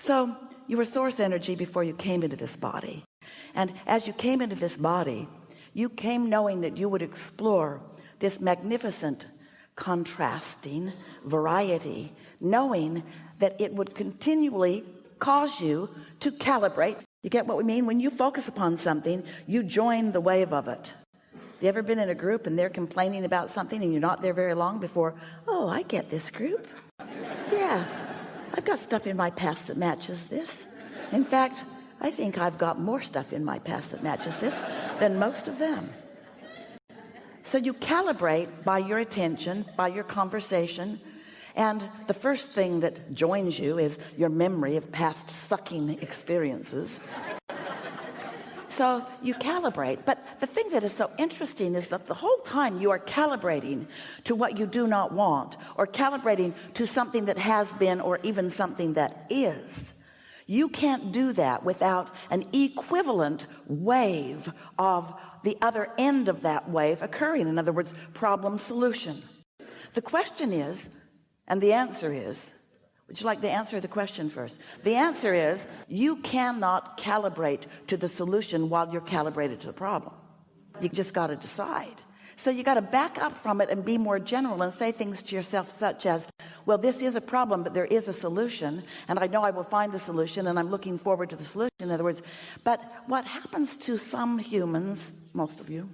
So you were source energy before you came into this body. And as you came into this body, you came knowing that you would explore this magnificent contrasting variety, knowing that it would continually cause you to calibrate. You get what we mean? When you focus upon something, you join the wave of it. You ever been in a group and they're complaining about something and you're not there very long before, oh, I get this group. Yeah, I've got stuff in my past that matches this. In fact, I think I've got more stuff in my past that matches this than most of them. So you calibrate by your attention, by your conversation, and the first thing that joins you is your memory of past sucking experiences. So you calibrate, but the thing that is so interesting is that the whole time you are calibrating to what you do not want, or calibrating to something that has been, or even something that is. You can't do that without an equivalent wave of the other end of that wave occurring. In other words, problem solution. The question is, and the answer is, would you like to answer the question first? The answer is, you cannot calibrate to the solution while you're calibrated to the problem. You just got to decide. So you got to back up from it and be more general and say things to yourself such as, well, this is a problem, but there is a solution, and I know I will find the solution, and I'm looking forward to the solution. In other words, but what happens to some humans, most of you,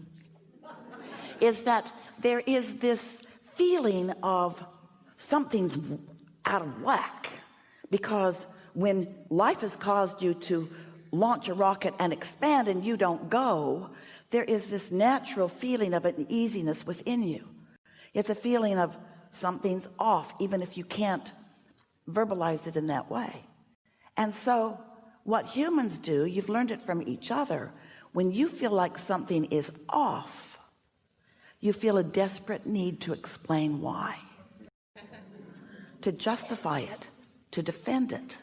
is that there is this feeling of something's out of whack, because when life has caused you to launch a rocket and expand and you don't go, there is this natural feeling of an easiness within you. It's a feeling of something's off, even if you can't verbalize it in that way. And so what humans do, you've learned it from each other, when you feel like something is off, you feel a desperate need to explain why, to justify it, to defend it.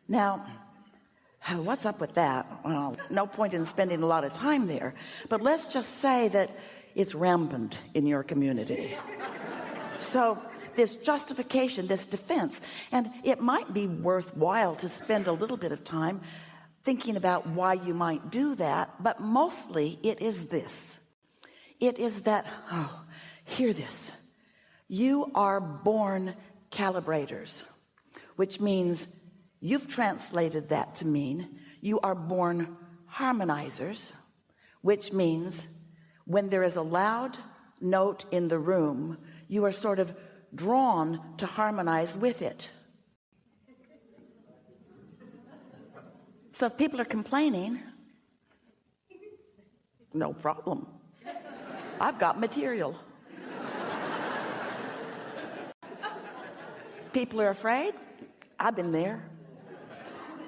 Now, what's up with that? Well, no point in spending a lot of time there, but let's just say that it's rampant in your community. So this justification, this defense, and it might be worthwhile to spend a little bit of time thinking about why you might do that, but mostly it is this. It is that, oh, hear this. You are born calibrators, which means you've translated that to mean you are born harmonizers, which means when there is a loud note in the room, you are sort of drawn to harmonize with it. So if people are complaining, no problem. I've got material. People are afraid. I've been there.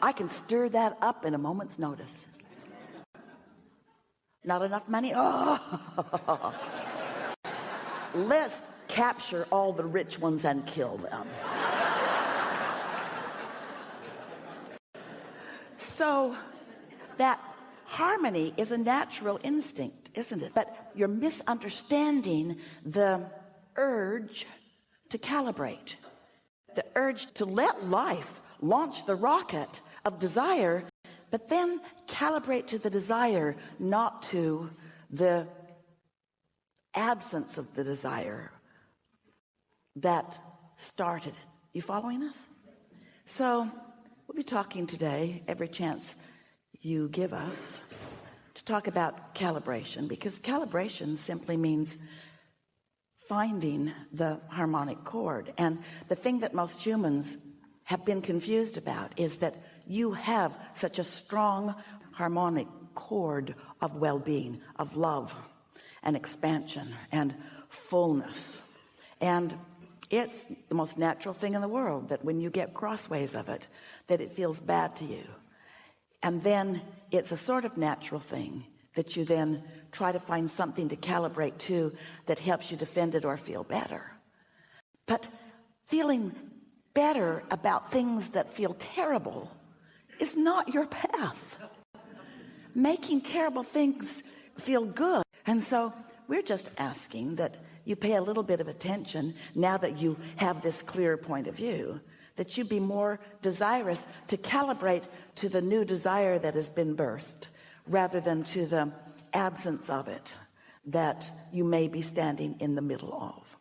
I can stir that up in a moment's notice. Not enough money? Oh. Let's capture all the rich ones and kill them. So that harmony is a natural instinct, isn't it? But you're misunderstanding the urge to calibrate, the urge to let life launch the rocket of desire, but then calibrate to the desire, not to the absence of the desire that started it. You following us? So we'll be talking today, every chance you give us, to talk about calibration, because calibration simply means finding the harmonic chord. And the thing that most humans have been confused about is that you have such a strong harmonic chord of well-being, of love and expansion and fullness. And it's the most natural thing in the world that when you get crossways of it, that it feels bad to you. And then it's a sort of natural thing that you then try to find something to calibrate to that helps you defend it or feel better. But feeling better about things that feel terrible is not your path. Making terrible things feel good. And so we're just asking that you pay a little bit of attention now that you have this clear point of view, that you be more desirous to calibrate to the new desire that has been birthed rather than to the absence of it that you may be standing in the middle of.